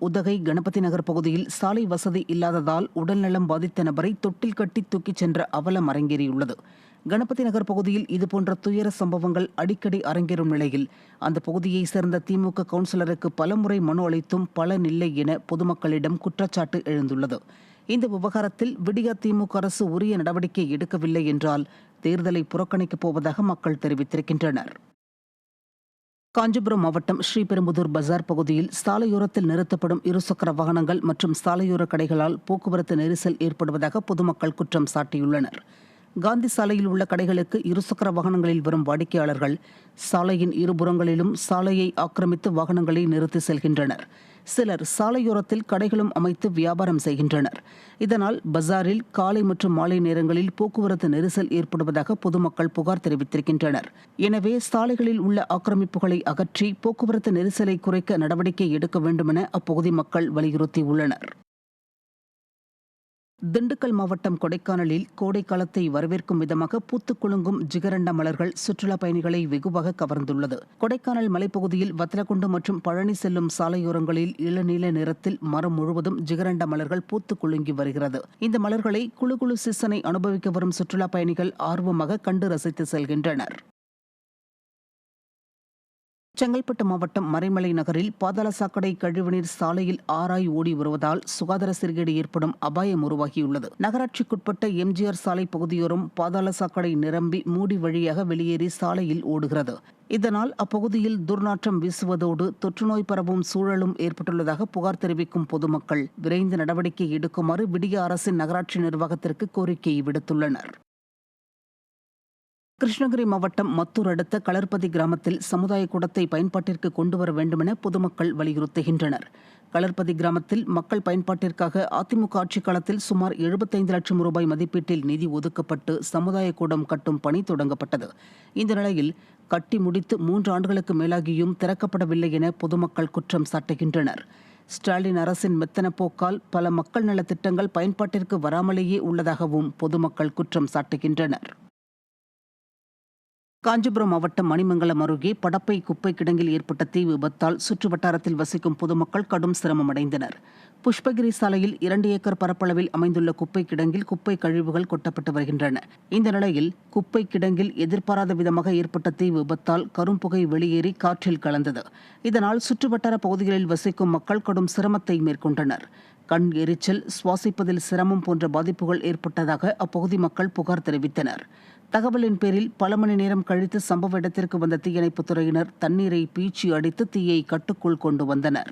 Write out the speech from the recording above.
உதகை கணபதி நகர் பகுதியில் சாலை வசதி இல்லாததால் உடல்நலம் பாதித்த நபரை தொட்டில் கட்டி தூக்கிச் சென்ற அவலம் அரங்கேறியுள்ளது. கணபதி நகர் பகுதியில் இதுபோன்ற துயர சம்பவங்கள் அடிக்கடி அரங்கேறும் நிலையில் அந்த பகுதியைச் சேர்ந்த திமுக கவுன்சிலருக்கு பலமுறை மனு அளித்தும் பலனில்லை என பொதுமக்களிடம் குற்றச்சாட்டு எழுந்துள்ளது. இந்த விவகாரத்தில் விடியா திமுக அரசு உரிய நடவடிக்கை எடுக்கவில்லை என்றால் தேர்தலை புறக்கணிக்கப் போவதாக மக்கள் தெரிவித்திருக்கின்றனர். காஞ்சிபுரம் மாவட்டம் ஸ்ரீபெரும்புதூர் பஜார் பகுதியில் சாலையோரத்தில் நிறுத்தப்படும் இருசக்கர வாகனங்கள் மற்றும் சாலையோர கடைகளால் போக்குவரத்து நெரிசல் ஏற்படுவதாக பொதுமக்கள் குற்றம் சாட்டியுள்ளனர். காந்தி சாலையில் உள்ள கடைகளுக்கு இருசக்கர வாகனங்களில் வரும் வாடிக்கையாளர்கள் சாலையின் இருபுறங்களிலும் சாலையை ஆக்கிரமித்து வாகனங்களை நிறுத்தி செல்கின்றனர். சிலர் சாலையோரத்தில் கடைகளும் அமைத்து வியாபாரம் செய்கின்றனர். இதனால் பஜாரில் காலை மற்றும் மாலை நேரங்களில் போக்குவரத்து நெரிசல் ஏற்படுவதாக பொதுமக்கள் புகார் தெரிவித்திருக்கின்றனர். எனவே சாலைகளில் உள்ள ஆக்கிரமிப்புகளை அகற்றி போக்குவரத்து நெரிசலை குறைக்க நடவடிக்கை எடுக்க வேண்டுமென அப்பகுதி மக்கள் வலியுறுத்தியுள்ளனர். திண்டுக்கல் மாவட்டம் கொடைக்கானலில் கோடை காலத்தை வரவேற்கும் விதமாக பூத்துக் குலுங்கும் ஜிகரண்ட மலர்கள் சுற்றுலா பயணிகளை வெகுவாக கவர்ந்துள்ளது. கொடைக்கானல் மலைப்பகுதியில் வத்தலக்குண்டு மற்றும் பழனி செல்லும் சாலையோரங்களில் இளநீல நிறத்தில் மரம் முழுவதும் ஜிகரண்ட மலர்கள் பூத்துக் குலுங்கி வருகிறது. இந்த மலர்களை குளு சீசனை அனுபவிக்க வரும் சுற்றுலா பயணிகள் ஆர்வமாக கண்டு ரசித்து செல்கின்றனர். செங்கல்பட்டு மாவட்டம் மறைமலை நகரில் பாதாள சாக்கடை கழிவுநீர் சாலையில் ஆராய் ஓடி வருவதால் சுகாதார சீர்கேடு ஏற்படும் அபாயம் உருவாகியுள்ளது. நகராட்சிக்குட்பட்ட எம்ஜிஆர் சாலை பகுதியோரம் பாதாள சாக்கடை நிரம்பி மூடி வழியாக வெளியேறி சாலையில் ஓடுகிறது. இதனால் அப்பகுதியில் துர்நாற்றம் வீசுவதோடு தொற்றுநோய் பரவும் சூழலும் ஏற்பட்டுள்ளதாக புகார் தெரிவிக்கும் பொதுமக்கள் விரைந்து நடவடிக்கை எடுக்குமாறு விடிய அரசின் நகராட்சி நிர்வாகத்திற்கு கோரிக்கை விடுத்துள்ளனர். கிருஷ்ணகிரி மாவட்டம் மத்தூர் அடுத்த களர்பதி கிராமத்தில் சமுதாய கூடத்தை பயன்பாட்டிற்கு கொண்டுவர வேண்டுமென பொதுமக்கள் வலியுறுத்துகின்றனர். களர்பதி கிராமத்தில் மக்கள் பயன்பாட்டிற்காக அதிமுக ஆட்சிக் காலத்தில் சுமார் 75 லட்சம் ரூபாய் மதிப்பீட்டில் நிதி ஒதுக்கப்பட்டு சமுதாய கூடம் கட்டும் பணி தொடங்கப்பட்டது. இந்த நிலையில் கட்டி முடித்து 3 ஆண்டுகளுக்கு மேலாகியும் திறக்கப்படவில்லை என பொதுமக்கள் குற்றம் சாட்டுகின்றனர். ஸ்டாலின் அரசின் மெத்தன போக்கால் பல மக்கள் நலத் திட்டங்கள் பயன்பாட்டிற்கு வராமலேயே உள்ளதாகவும் பொதுமக்கள் குற்றம் சாட்டுகின்றனர். காஞ்சிபுரம் மாவட்டம் மணிமங்கலம் அருகே படப்பை குப்பை கிடங்கில் ஏற்பட்ட தீ விபத்தால் சுற்று வட்டாரத்தில் வசிக்கும் பொதுமக்கள் கடும் சிரமம் அடைந்தனர். புஷ்பகிரி சாலையில் 2 ஏக்கர் பரப்பளவில் அமைந்துள்ள குப்பை கிடங்கில் குப்பை கழிவுகள் கொட்டப்பட்டு வருகின்றன. இந்த நிலையில் குப்பை கிடங்கில் எதிர்பாராத விதமாக ஏற்பட்ட தீ விபத்தால் கரும்புகை வெளியேறி காற்றில் கலந்தது. இதனால் சுற்றுவட்டார பகுதிகளில் வசிக்கும் மக்கள் கடும் சிரமத்தை மேற்கொண்டனர். கண் எரிச்சல், சுவாசிப்பதில் சிரமம் போன்ற பாதிப்புகள் ஏற்பட்டதாக அப்பகுதி மக்கள் புகார் தெரிவித்தனர். தகவலின் பேரில் பல மணி நேரம் கழித்து சம்பவ இடத்திற்கு வந்த தீயணைப்புத் துறையினர் தண்ணீரை பீச்சி அடித்து தீயை கட்டுக்குள் கொண்டு வந்தனர்.